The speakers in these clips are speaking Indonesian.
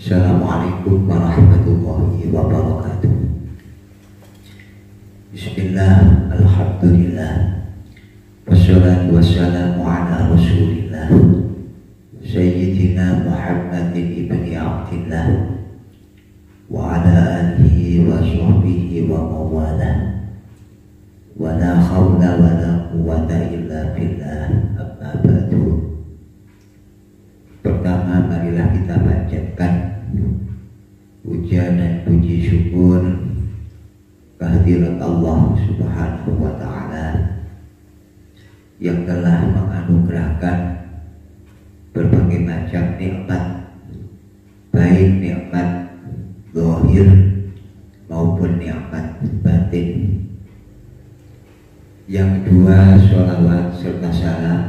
Assalamualaikum warahmatullahi wabarakatuh. Bismillah, alhamdulillah, wassalatu wassalamu ala rasulillah Sayyidina Muhammadin ibni Abdillah wa ala alihi wa sahbihi wa mawalah, wa la hawla wa la quwwata illa billah, amma ba'du. Pertama, marilah kita panjatkan puja dan puji syukur kehadirat Allah Subhanahu wa ta'ala yang telah menganugerahkan berbagai macam nikmat, baik nikmat zahir maupun nikmat batin. Yang kedua, sholawat serta salam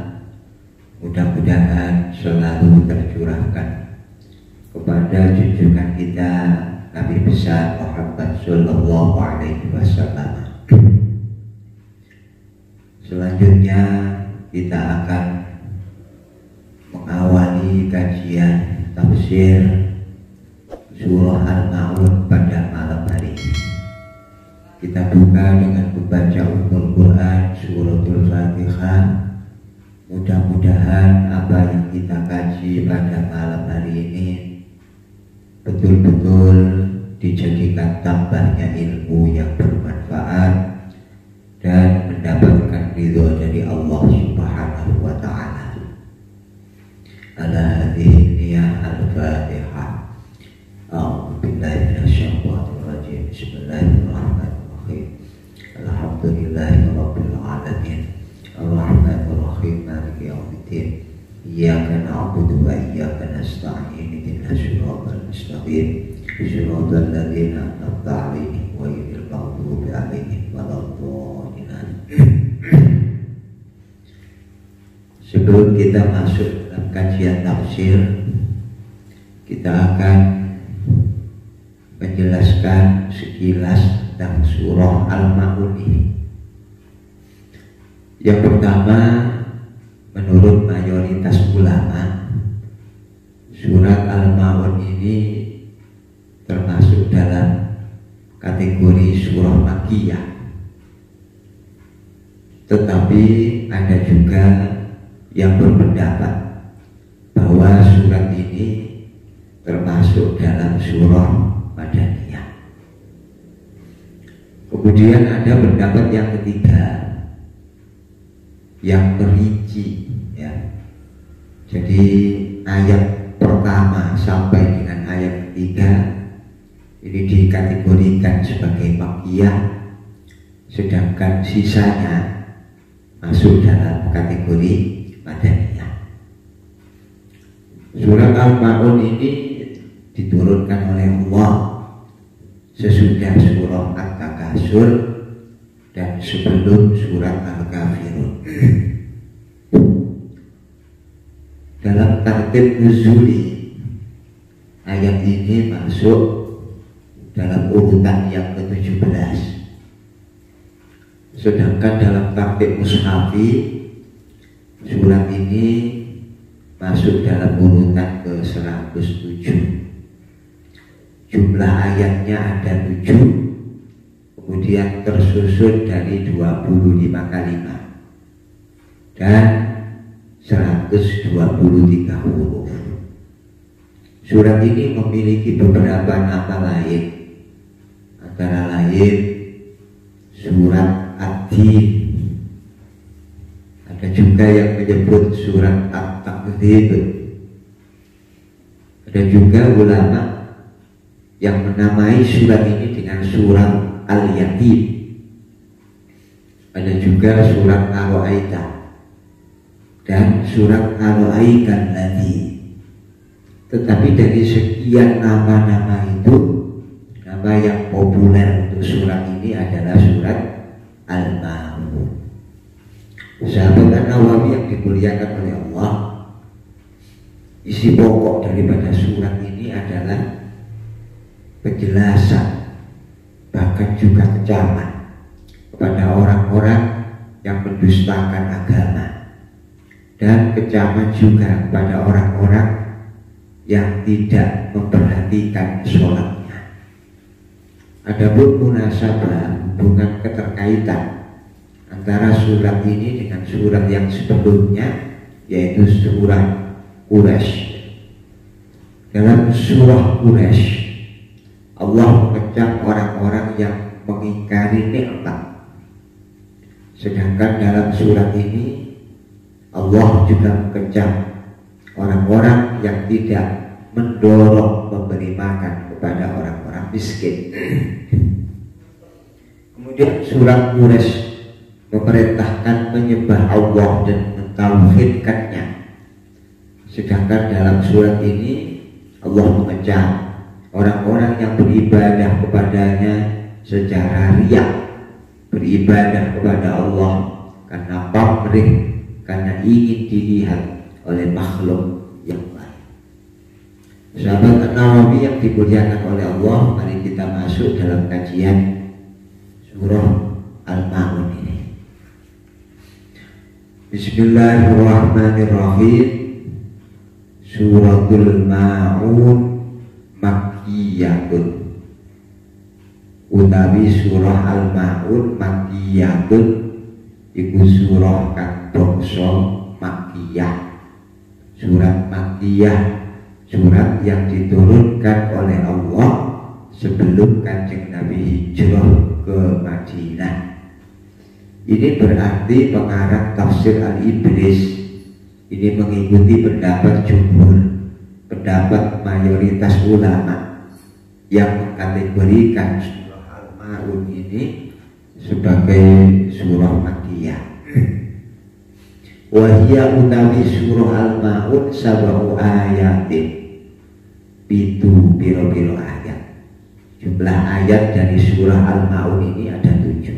mudah-mudahan selalu tercurahkan kepada junjungan kita Nabi besar Muhammad Sallallahu Alaihi Wasallam. Selanjutnya kita akan mengawali kajian tafsir surah Al-Ma'un pada malam hari ini. Kita buka dengan membaca Ummul Quran suratul Fatihah. Mudah-mudahan apa yang kita kaji pada malam hari ini betul-betul dijadikan tambahnya ilmu yang bermanfaat dan mendapatkan ridho dari Allah Subhanahu wa ta'ala. Ala hadhihi niyah al-Fatihah. A'udzu billahi minasyaitonir rajim. Bismillahirrahmanirrahim. Alhamdulillahi rabbil alamin. Ar-Rahmanir Rahim, Maliki Yaumiddin. Iyyaka na'budu wa iyyaka nasta'in. Ihdinas siratal mustaqim. Siratal ladzina an'amta 'alaihim ghairil maghdubi 'alaihim waladdallin. Sebelum kita masuk dalam kajian tafsir, kita akan menjelaskan sekilas tentang surah Al-Ma'un ini. Yang pertama, menurut mayoritas ulama, surat Al-Ma'un ini termasuk dalam kategori surah Makkiyah. Tetapi ada juga yang berpendapat bahwa surat ini termasuk dalam surah Madaniyah. Kemudian ada pendapat yang ketiga yang merinci, ya. Jadi ayat pertama sampai dengan ayat ketiga ini dikategorikan sebagai Makkiyah, sedangkan sisanya masuk dalam kategori Madaniyah. Surat Al-Ma'un ini diturunkan oleh Allah sesudah surah At-Takasur dan sebelum surat Al-Kafirun. Dalam tartib nuzuli, ayat ini masuk dalam urutan yang ke-17. Sedangkan dalam tartib mushafi, surat ini masuk dalam urutan ke-107. Jumlah ayatnya ada 7, kemudian tersusun dari 25 kalimat dan 123 huruf. Surat ini memiliki beberapa nama lain, antara lain surat Ad-Din, ada juga yang menyebut surat At-Takdzib, ada juga ulama yang menamai surat ini dengan surat Al-Yatim, ada juga surat Ar-Ra'aita dan surat Ar-Ra'aitan Ladzi. Tetapi dari sekian nama-nama itu, nama yang populer untuk surat ini adalah surat Al-Ma'un. Sahabat An-Nawawi yang dimuliakan oleh Allah, isi pokok daripada surat ini adalah penjelasan, bahkan juga kecaman kepada orang-orang yang mendustakan agama, dan kecaman juga kepada orang-orang yang tidak memperhatikan sholatnya. Adapun munasabah, hubungan keterkaitan antara surat ini dengan surat yang sebelumnya, yaitu surat Quraisy. Dalam surah Quraisy, Allah mengecam orang-orang yang mengingkari nikmat. Sedangkan dalam surat ini Allah juga mengecam orang-orang yang tidak mendorong memberi makan kepada orang-orang miskin. Kemudian surat Quraisy memerintahkan menyembah Allah dan mentauhidkannya. Sedangkan dalam surat ini Allah mengecam orang-orang yang beribadah kepadanya secara riya, beribadah kepada Allah karena pamrih, karena ingin dilihat oleh makhluk yang lain. Sahabat Nawawi yang dimuliakan oleh Allah, mari kita masuk dalam kajian surah Al-Ma'un ini. Bismillahirrahmanirrahim. Suratul Ma'un Makkiyatun, utawi surah Al-Ma'un Makkiyatun iku surah kang bangsa Makkiyah. Surat Makkiyah, surat yang diturunkan oleh Allah sebelum Kanjeng Nabi hijrah ke Madinah. Ini berarti pengarang tafsir Al-Ibris ini mengikuti pendapat jumhur, pendapat mayoritas ulama yang mengkategorikan surah Al-Ma'un ini sebagai surah Makkiyah. Wahia utawi surah Al-Ma'un sab'u ayatin, pitu piro-piro ayat. Jumlah ayat dari surah Al-Ma'un ini ada 7.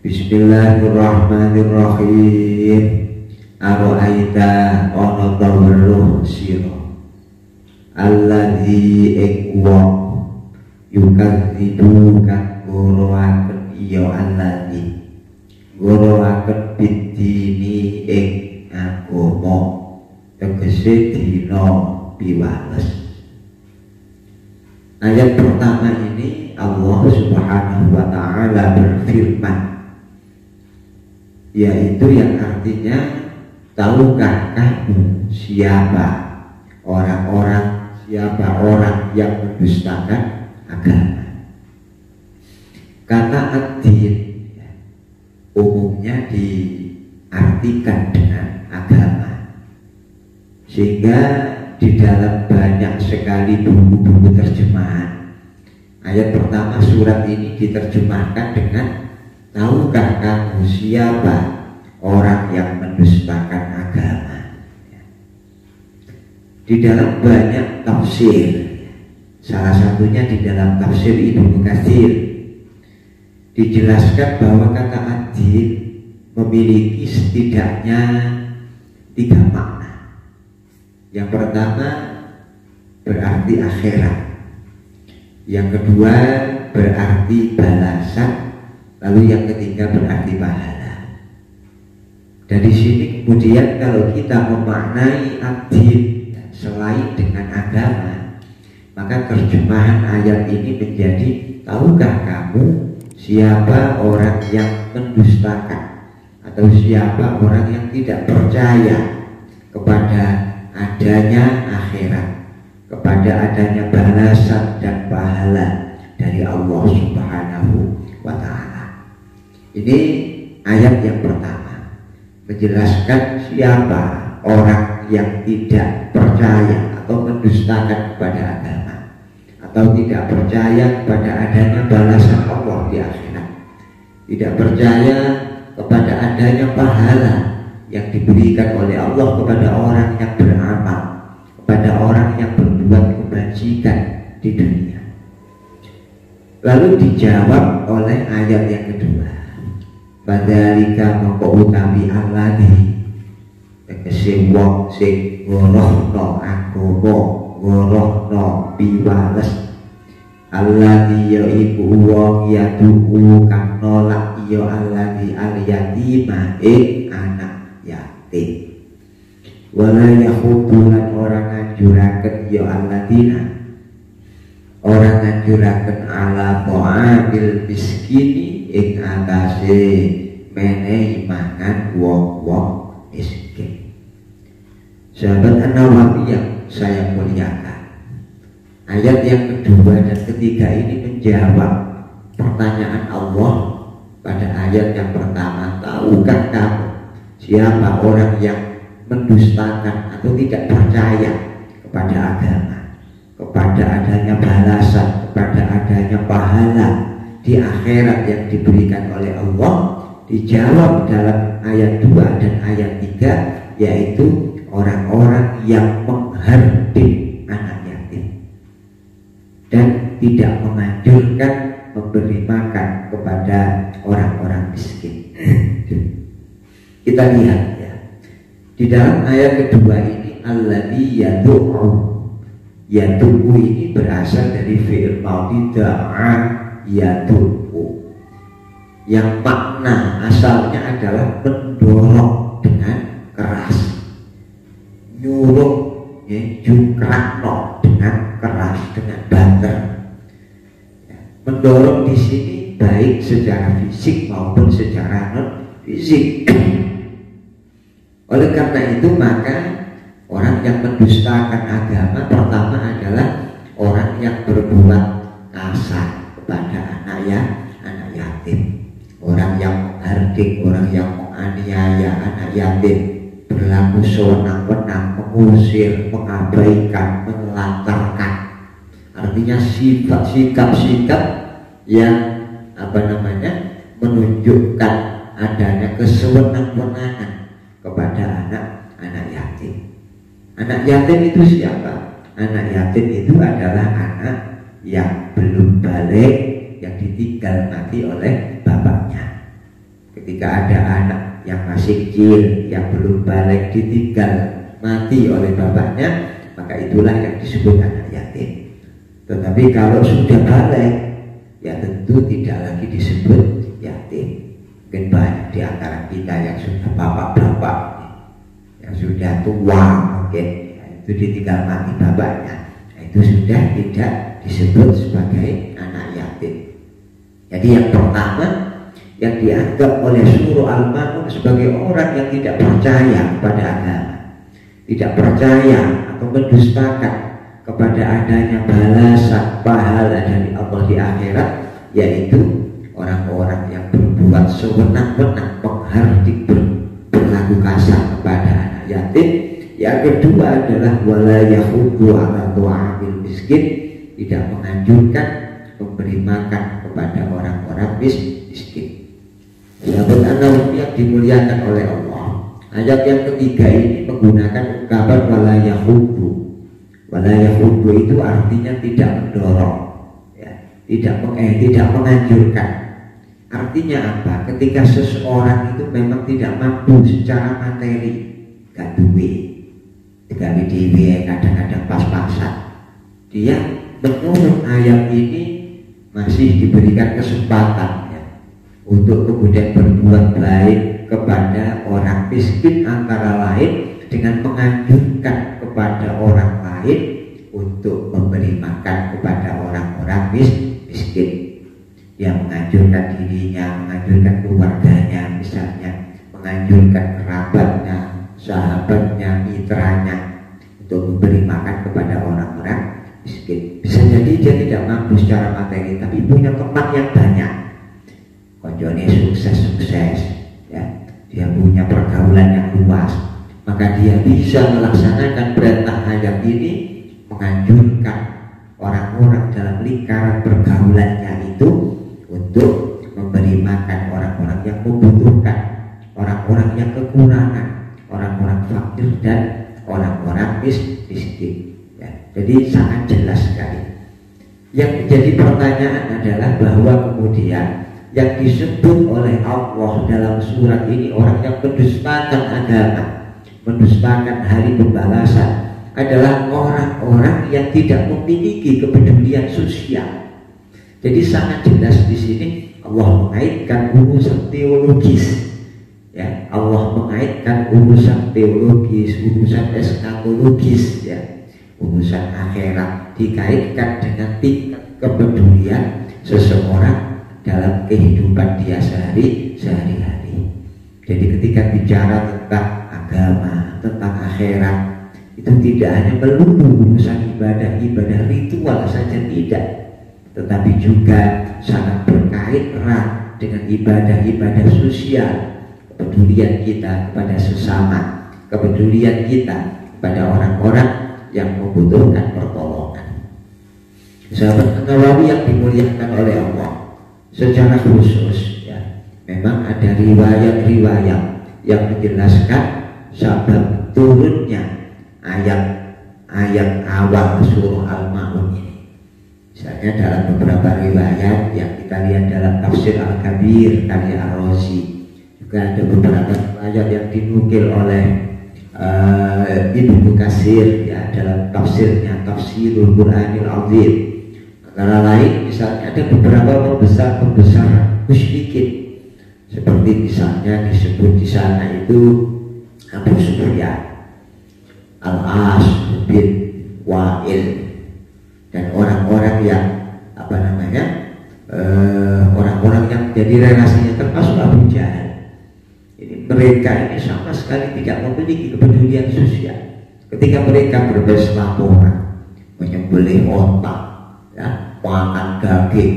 Bismillahirrahmanirrahim. Aro'aita ono taweruh siro alladzi ekwa yukadzibu kang goroaken iyo alladzi goroaken bidini ing agama, tegese dina piwales. Ayat pertama ini Allah Subhanahu wa ta'ala berfirman, yaitu yang artinya, tahukah kamu siapa orang yang mendustakan agama? Kata ad-din umumnya diartikan dengan agama, sehingga di dalam banyak sekali buku-buku terjemahan ayat pertama surat ini diterjemahkan dengan tahukah kamu siapa orang yang mendustakan agama. Di dalam banyak tafsir, salah satunya di dalam tafsir Ibnu Katsir, dijelaskan bahwa kata ad-din memiliki setidaknya 3 makna. Yang pertama berarti akhirat, yang kedua berarti balasan, lalu yang ketiga berarti pahala. Dari sini kemudian kalau kita memaknai ad-din selain dengan agama, maka terjemahan ayat ini menjadi tahukah kamu siapa orang yang mendustakan atau siapa orang yang tidak percaya kepada adanya akhirat, kepada adanya balasan dan pahala dari Allah Subhanahu wa ta'ala. Ini ayat yang pertama, menjelaskan siapa orang yang tidak percaya atau mendustakan kepada agama, atau tidak percaya kepada adanya balasan Allah di akhirat, tidak percaya kepada adanya pahala yang diberikan oleh Allah kepada orang yang beramal, kepada orang yang berbuat kebajikan di dunia. Lalu dijawab oleh ayat yang kedua, padhalika mongko utawi alladzi tegese wong sing ngorohno agama, ngorohno piwales, alladzi ya iku wong yatuku kang nolak ya alladzi al-yatima anak yatim, wala yahudulan orang nganjuraken ya alladzina orang nganjuraken ala ta'amil miskini ing atase menehi mangan wong-wong miskin. Sahabat An-Nawawi yang saya muliakan, ayat yang kedua dan ketiga ini menjawab pertanyaan Allah pada ayat yang pertama. Tahukah kamu siapa orang yang mendustakan atau tidak percaya kepada agama, kepada adanya balasan, kepada adanya pahala di akhirat yang diberikan oleh Allah? Dijawab dalam ayat 2 dan ayat 3, yaitu orang-orang yang menghardik anak yatim dan tidak menganjurkan memberi makan kepada orang-orang miskin. Kita lihat ya, di dalam ayat kedua ini alladzi yad'u, yad'u ini berasal dari fi'il maudhi da'a yad'u, yang makna asalnya adalah mendorong dengan keras, nyuruh ya, jukrakno dengan keras, dengan banter. Ya, mendorong di sini baik secara fisik maupun secara non fisik. Oleh karena itu maka orang yang mendustakan agama pertama adalah orang yang berbuat kasar kepada anak yatim. Orang yang menghardik, orang yang menganiaya anak yatim, berlaku sewenang-wenang, mengusir, mengabaikan, menelantarkan. Artinya sikap-sikap yang menunjukkan adanya kesewenang-wenangan kepada anak yatim. Anak yatim itu siapa? Anak yatim itu adalah anak yang belum balik, yang ditinggal mati oleh bapaknya. Ketika ada anak yang masih kecil, yang belum balik, ditinggal mati oleh bapaknya, maka itulah yang disebut anak yatim. Tetapi kalau sudah balik, ya tentu tidak lagi disebut yatim. Mungkin banyak di antara kita yang sudah bapak-bapak, yang sudah tua mungkin, itu ditinggal mati bapaknya, itu sudah tidak disebut sebagai anak yatim. Jadi yang pertama yang dianggap oleh surah Al-Ma'un sebagai orang yang tidak percaya kepada agama, tidak percaya atau mendustakan kepada adanya balasan pahala dari Allah di akhirat, yaitu orang-orang yang berbuat sewenang-wenang, menghardik, berlaku kasar kepada anak yatim. Yang kedua adalah wala yahuddu ala ta'amil miskin, tidak menganjurkan memberi makan kepada orang-orang miskin. Sahabat An-Nawawi yang dimuliakan oleh Allah, ayat yang ketiga ini menggunakan ungkapan wala yahuddu. Wala yahuddu itu artinya tidak mendorong, ya, tidak menganjurkan. Artinya apa? Ketika seseorang itu memang tidak mampu secara materi, gak duwe, gawe dhewe kadang-kadang pas-pasan, dia menurut ayat ini masih diberikan kesempatan ya, untuk kemudian berbuat baik kepada orang miskin, antara lain dengan menganjurkan kepada orang lain untuk memberi makan kepada orang-orang miskin. Dia menganjurkan dirinya, menganjurkan keluarganya, misalnya menganjurkan kerabatnya, sahabatnya, mitranya untuk memberi makan kepada orang-orang miskin. Bisa jadi dia tidak mampu secara materi, tapi punya teman yang banyak, konjone sukses, ya, dia punya pergaulan yang luas, maka dia bisa melaksanakan perintah ayat ini, menganjurkan orang-orang dalam lingkaran pergaulannya itu untuk memberi makan orang-orang yang membutuhkan, orang-orang yang kekurangan, orang-orang fakir dan orang-orang miskin. Ya, jadi sangat jelas sekali. Yang menjadi pertanyaan adalah bahwa kemudian yang disebut oleh Allah dalam surat ini orang yang mendustakan agama, mendustakan hari pembalasan, adalah orang-orang yang tidak memiliki kepedulian sosial. Jadi sangat jelas di sini Allah mengaitkan urusan teologis. Ya, Allah mengaitkan urusan teologis, urusan eskatologis, ya, urusan akhirat dikaitkan dengan tingkat kepedulian seseorang dalam kehidupan dia sehari-hari. Jadi ketika bicara tentang agama, tentang akhirat, itu tidak hanya melulu urusan ibadah ritual saja, tidak, tetapi juga sangat berkait erat dengan ibadah sosial, kepedulian kita kepada sesama, kepedulian kita kepada orang-orang yang membutuhkan pertolongan. Sahabat Nawawi yang dimuliakan oleh Allah, secara khusus ya, memang ada riwayat-riwayat yang menjelaskan sebab turunnya ayat awal surah Al-Ma'un ini. Misalnya dalam beberapa riwayat yang kita lihat dalam tafsir Al-Kabir karya Ar-Razi, juga ada beberapa riwayat yang dinukil oleh Ibnu Katsir ya, dalam tafsirnya Tafsirul Qur'anil Azim. Antara lain misalnya ada beberapa pembesar musyrikin, seperti misalnya disebut di sana itu Abu Sufyan, Al-As bin Wa'il, dan orang-orang yang orang-orang yang jadi relasinya termasuk Abu Jahal. Ini mereka ini sama sekali tidak memiliki kepedulian sosial. Ketika mereka berpesta pora, menyembelih onta, ya, makan daging,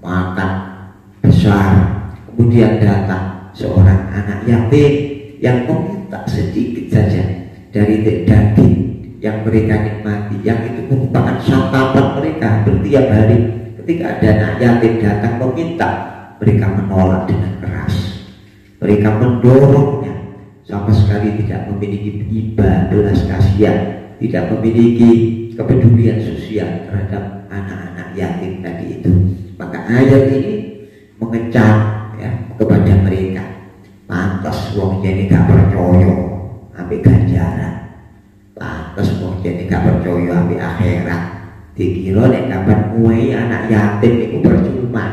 makan besar, kemudian datang seorang anak yatim yang meminta sedikit saja dari daging yang mereka nikmati, yang itu merupakan santapan mereka setiap hari. Ketika ada anak yatim datang meminta, mereka menolak dengan keras, mereka mendorongnya, sama sekali tidak memiliki belas kasihan, tidak memiliki kepedulian sosial terhadap anak-anak yatim tadi itu. Maka ayat ini mengecam ya kepada mereka, pantas wong jadi gak percaya ambil ganjaran, pantas wong jadi gak percaya ambil akhirat, dikira nek kapan muai anak yatim itu percuma,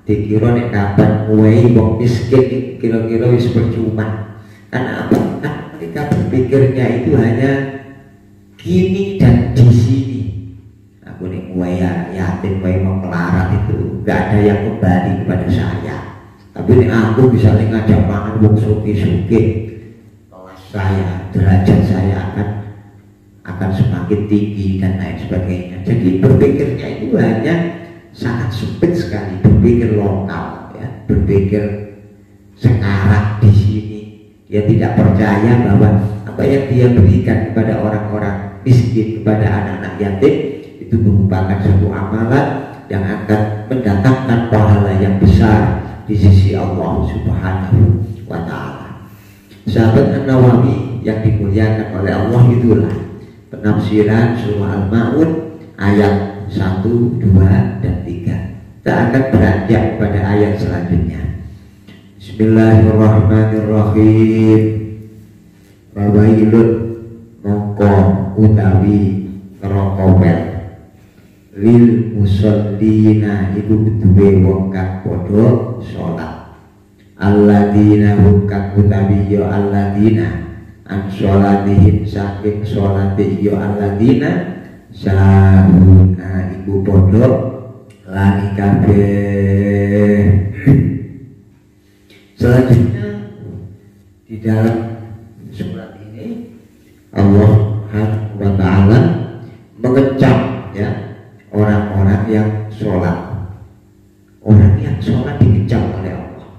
dikira nek kapan muai wong miskin itu kira-kira wis percuma. Karena apa? Nah, mereka berpikirnya itu hanya kini dan di sini. Aku nih muai yatim, muai mau melarat itu gak ada yang kembali kepada saya. Tapi nih aku bisa ngajak makan wong suki-suki, kelas saya, derajat saya akan semakin tinggi dan lain sebagainya. Jadi berpikirnya itu hanya sangat sempit sekali, berpikir lokal, ya, berpikir sekarang di sini. Dia tidak percaya bahwa apa yang dia berikan kepada orang-orang miskin, kepada anak-anak yatim itu merupakan satu amalan yang akan mendatangkan pahala yang besar di sisi Allah Subhanahu wa Ta'ala. Sahabat An-Nawawi yang dimuliakan oleh Allah, itulah penafsiran surah Al-Ma'un ayat 1, 2, dan 3. Kita akan beranjak kepada ayat selanjutnya. Bismillahirrahmanirrahim. Wawailun mongko utawi neraka lil musallina iku kuduwe wong kang padha salat, alladzina hum kang utawi ya alladzina an sholatihim saking sholati ya alladzina sahuna iku padha lani kabeh. Selanjutnya di dalam surat ini Allah Subhanahu wa Ta'ala mengecam ya orang-orang yang sholat. Orang yang sholat dikecam oleh Allah,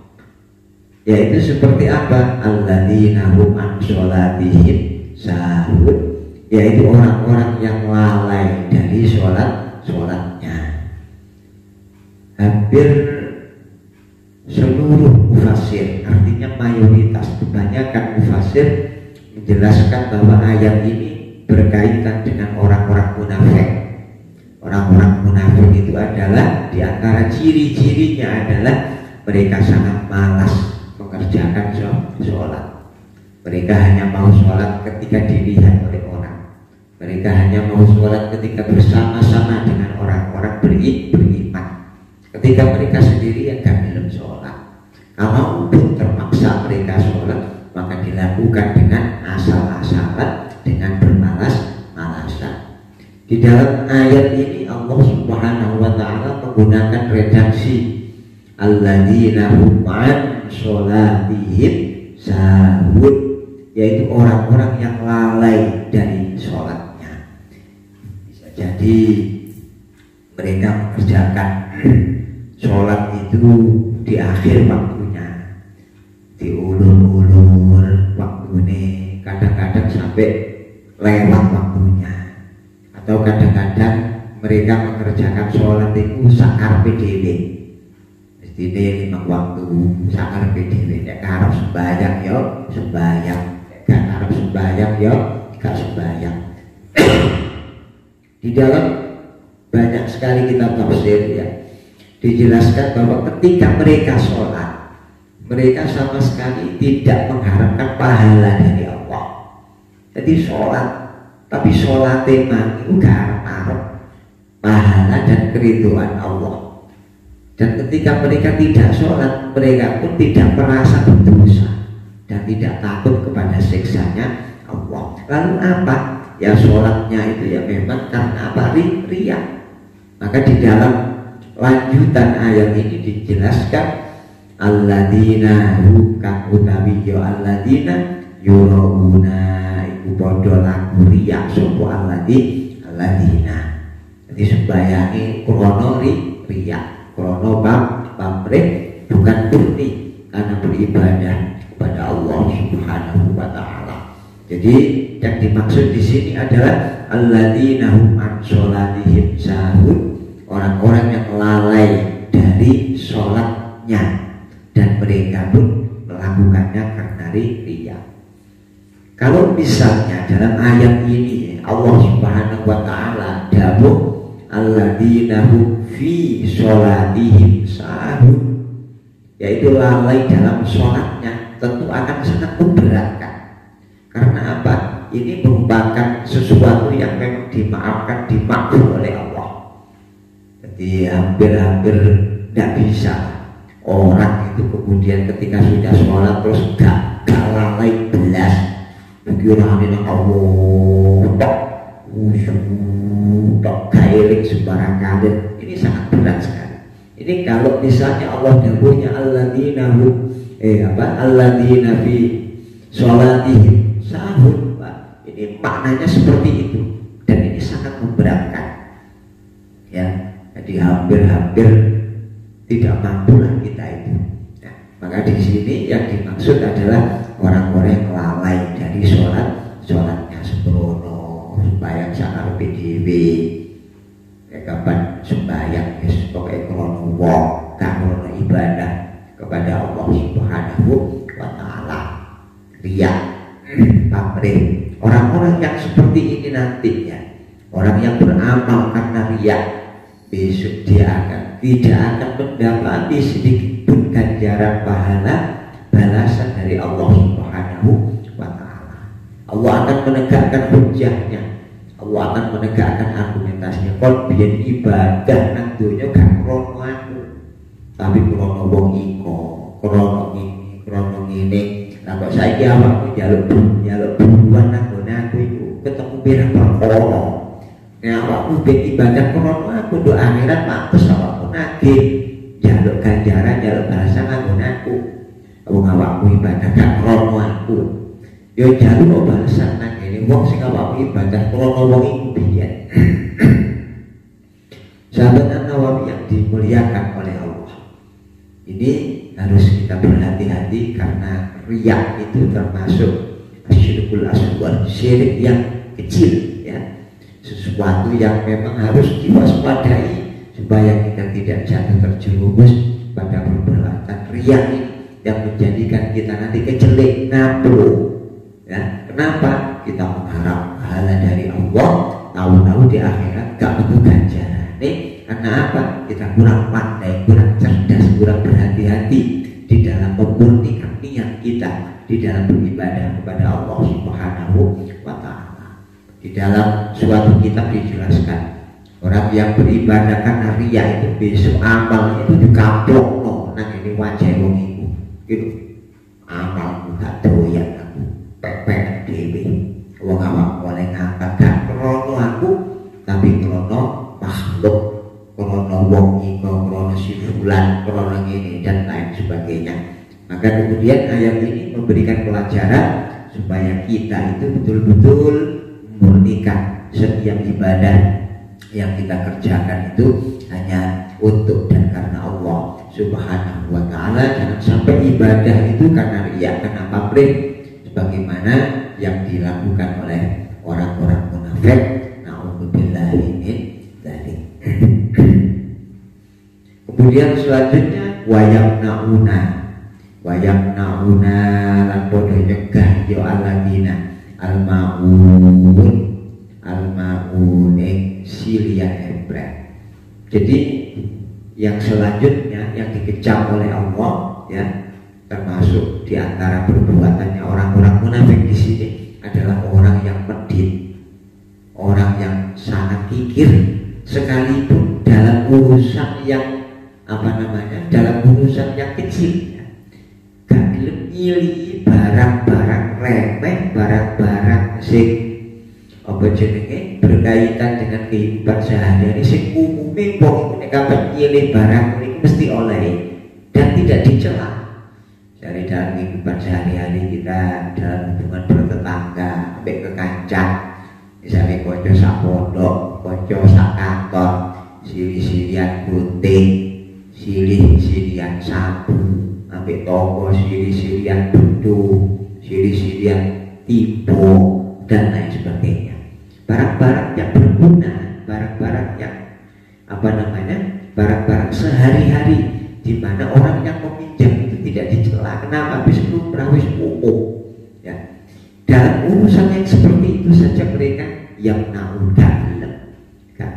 yaitu seperti apa? Alladzina hum an sholatihim sahun, yaitu orang-orang yang lalai dari sholatnya. Hampir seluruh mufassir, artinya mayoritas, kebanyakan mufassir menjelaskan bahwa ayat ini berkaitan dengan orang-orang munafik. Orang-orang munafik itu adalah, di antara ciri-cirinya adalah mereka sangat malas mengerjakan sholat. Mereka hanya mau sholat ketika dilihat oleh orang. Mereka hanya mau sholat ketika bersama-sama dengan orang-orang beriman. Ketika mereka sendirian gak belum sholat. Kalau pun terpaksa mereka sholat, maka dilakukan dengan asal-asalan, dengan bermalas-malasan. dalam ayat ini Allah Subhanahu wa taala menggunakan redaksi alladzina hum an sholatihim sahun, yaitu orang-orang yang lalai dari sholatnya. Bisa jadi mereka mengerjakan sholat itu di akhir waktunya, diulur-ulur waktunya, kadang-kadang sampai lewat waktunya, atau kadang-kadang mereka mengerjakan sholat itu sakar PDW. Mesti 5 waktu sakar PDW. Nek arep sembahyang yo sembahyang, nek arep sembahyang yo gak sembahyang. Di dalam banyak sekali kitab tafsir ya dijelaskan bahwa ketika mereka sholat, mereka sama sekali tidak mengharapkan pahala dari Allah. Jadi sholat, tapi sholatnya mati gak harap pahala dan keridhaan Allah. Dan ketika mereka tidak sholat, mereka pun tidak merasa berdosa dan tidak takut kepada siksanya Allah. Lalu apa? Ya sholatnya itu ya memang karena apa? Riya. Maka di dalam lanjutan ayat ini dijelaskan alladzina hukam utawi yo alladzina yurauna iku padha laku riya sapa alladzina. Jadi sembayangi krono riya, krono pamrih, bukan murni karena beribadah kepada Allah Subhanahu wa taala. Jadi yang dimaksud di sini adalah alladzina hum an sholatihim sahun, orang-orang yang lalai dari sholatnya dan mereka pun melakukannya karena riya. Kalau misalnya dalam ayat ini Allah Subhanahu wa taala dawuh alladzina hum fi sholatihim sahun, yaitu lalai dalam sholatnya, tentu akan sangat memberatkan. Karena apa? Ini merupakan sesuatu yang memang dimaafkan, dimaklum oleh Allah. Jadi hampir-hampir tidak bisa orang itu kemudian ketika sudah sholat terus gak lalai belas, pikirannya Allah tok kairing sembarang kali. Ini sangat berat sekali. Ini kalau misalnya Allah dawuhnya alladzina hum alladzina fi sholatihim sahun, Pak. Ini maknanya seperti itu dan ini sangat memberatkan. Ya, jadi hampir-hampir tidak mampulah kita itu. Nah, maka di sini yang dimaksud adalah orang-orang yang lalai dari sholatnya sembrono, sembahyang sakar PDW. Kapan sembahyang yes, pokoknya krono wong, krono ibadah kepada Allah Subhanahu wa taala. Riya, pamrih. Orang-orang yang seperti ini nantinya, orang yang beramal karena riya, besok dia tidak akan mendapati sedikit pun ganjaran pahala balasan dari Allah Subhanahu wa taala. Allah akan menegakkan hujahnya, Allah akan menegakkan argumentasinya. Kalau biar ibadah nang donya gak krono aku, tapi krono wong iko, krono ini, krono ngene. Lah kok saiki awakmu njaluk buruan nang gone aku iku ketemu pirang perkara. Nek awakmu ben ibadah krono aku nduk akhirat pantes awakmu nagih njaluk ganjaran, njaluk balasan nang gone aku. Wong awakmu ibadah gak krono aku, yo njaluk balasan nang kene wong sing awakmu ibadah krono wong iku biyen. Sahabat An-Nawawi yang dimuliakan oleh Allah, ini harus kita berhati-hati karena riya itu termasuk asyirkul asghar, syirik yang kecil ya, sesuatu yang memang harus diwaspadai supaya kita tidak jatuh terjerumus pada perbuatan riya ini yang menjadikan kita nanti kecelek ngapro ya. Kenapa? Kita mengharap pahala dari Allah, tahu-tahu di akhirat gak betul ganjaran. Karena apa? Kita kurang pandai, kurang cerdas, kurang berhati-hati di dalam memurnikan niat kita di dalam beribadah kepada Allah Subhanahu wa taala. Di dalam suatu kitab dijelaskan, orang yang beribadah karena riya itu besok amal itu dikaplokno nang ini wajah wong iku. Gitu. Amalku gak doyan aku, pepek dhewe. Wong awak oleh ngangkat gak krono aku, tapi si fulan krono ini dan lain sebagainya. Maka kemudian ayat ini memberikan pelajaran supaya kita itu betul-betul memurnikan setiap ibadah yang kita kerjakan itu hanya untuk dan karena Allah Subhanahu wa ta'ala. Jangan sampai ibadah itu karena riya, karena pamrih, sebagaimana yang dilakukan oleh orang-orang munafik. Na'udzubillahi min dzalik. Kemudian selanjutnya wayamnauna lan podo nyegah yo aladina almaun silian embret. Jadi yang selanjutnya yang dikecam oleh Allah, ya, termasuk di antara perbuatannya orang-orang munafik di sini adalah orang yang medit, orang yang sangat kikir, sekalipun dalam urusan yang dalam urusan yang kecil, ya. Gak gelem nyili barang-barang remeh, barang-barang sing apa jenenge berkaitan dengan kehidupan sehari-hari sing umume wong nek kapan nyilih barang ini mesti oleh dan tidak dicela. Dari dalam kehidupan sehari-hari kita dalam hubungan bertetangga sampai ke kancah, misalnya konco sak pondok, konco sak kantor, sili-silian gunting, sili-silian sapu, sampai toko sili-silian butuh, sili-silian tipu dan lain sebagainya. Barang-barang yang berguna, barang-barang yang barang-barang sehari-hari di mana orang yang meminjam itu tidak dicela. Kenapa? Habis itu berawis umum, ya. Dalam urusan yang seperti itu saja mereka yang gak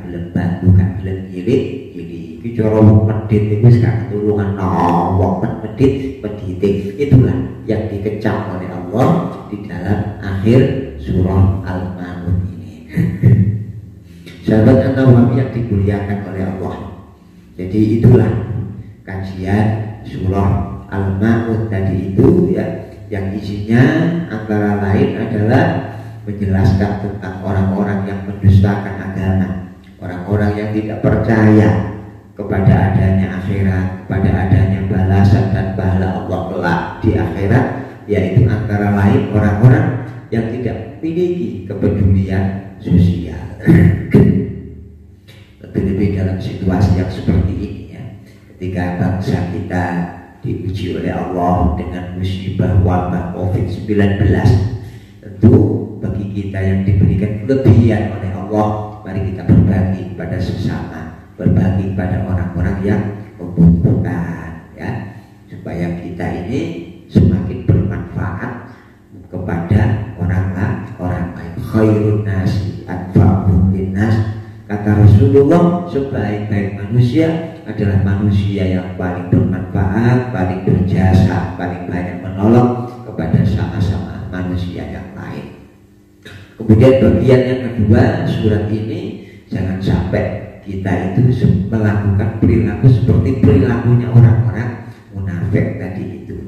gelem bantu, gak gelem nyilik. Iki cara wong medhit iku wis gak ketulungan wong medhit mediting. Itulah yang dikecam oleh Allah di dalam akhir surah Al-Ma'un ini. Sahabat An-Nawawi yang dimuliakan oleh Allah. Jadi itulah kajian surah Al-Ma'un tadi itu, ya, yang isinya antara lain adalah menjelaskan tentang orang-orang yang mendustakan agama, orang-orang yang tidak percaya kepada adanya akhirat, kepada adanya balasan dan pahala Allah kelak di akhirat, yaitu antara lain orang-orang yang tidak memiliki kepedulian sosial. Lebih-lebih dalam situasi yang seperti ini, ya, ketika bangsa kita diuji oleh Allah dengan musibah wabah COVID-19, tentu bagi kita yang diberikan kelebihan oleh Allah, mari kita berbagi kepada sesama, berbagi pada orang-orang yang membutuhkan, ya, supaya kita ini semakin bermanfaat kepada orang lain. Khairun nasi anfa'uhum linnas, kata Rasulullah, sebaik-baik manusia adalah manusia yang paling bermanfaat, paling berjasa, paling banyak menolong kepada sama-sama manusia yang lain. Kemudian bagian yang kedua surat ini, jangan sampai kita itu melakukan perilaku seperti perilakunya orang-orang munafik tadi itu.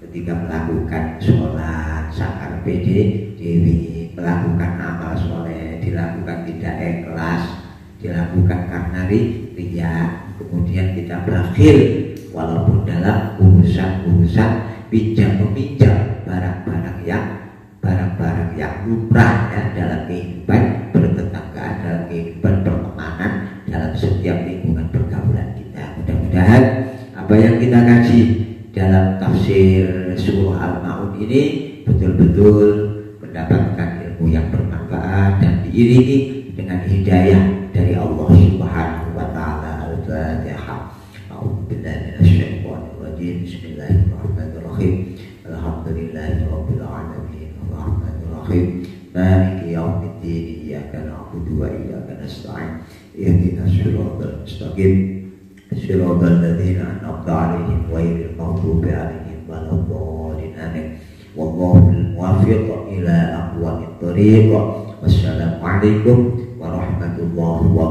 Ketika melakukan sholat sakar dewi, melakukan amal soleh, dilakukan tidak ikhlas, dilakukan karena riya, kemudian kita berakhir walaupun dalam urusan-urusan pinjam meminjam barang-barang yang lumrah, ya, dalam kehidupan bertetanggaan, dalam kehidupan pertemanan, dalam setiap lingkungan pergaulan kita. Mudah-mudahan apa yang kita kaji dalam tafsir surah Al-Ma'un ini betul-betul mendapatkan ilmu yang bermanfaat dan diiringi dengan hidayah dari Allah Subhanahu wa ta'ala. Al-Fatihah. A'udzubillahi minasyaitonir rajim. Bismillahirrahmanirrahim. Alhamdulillahirabbil alamin. Arrahmanir rahim. Maliki yaumiddin. Iyyaka na'budu wa iyyaka nasta'in. Ihdinas siratal mustaqim. Siratal ladzina an'amta 'alaihim ghairil maghdubi 'alaihim waladdallin. Amin. Wallahul muwaffiq ila aqwamit thoriq. Wassalamualaikum warahmatullahi wabarakatuh.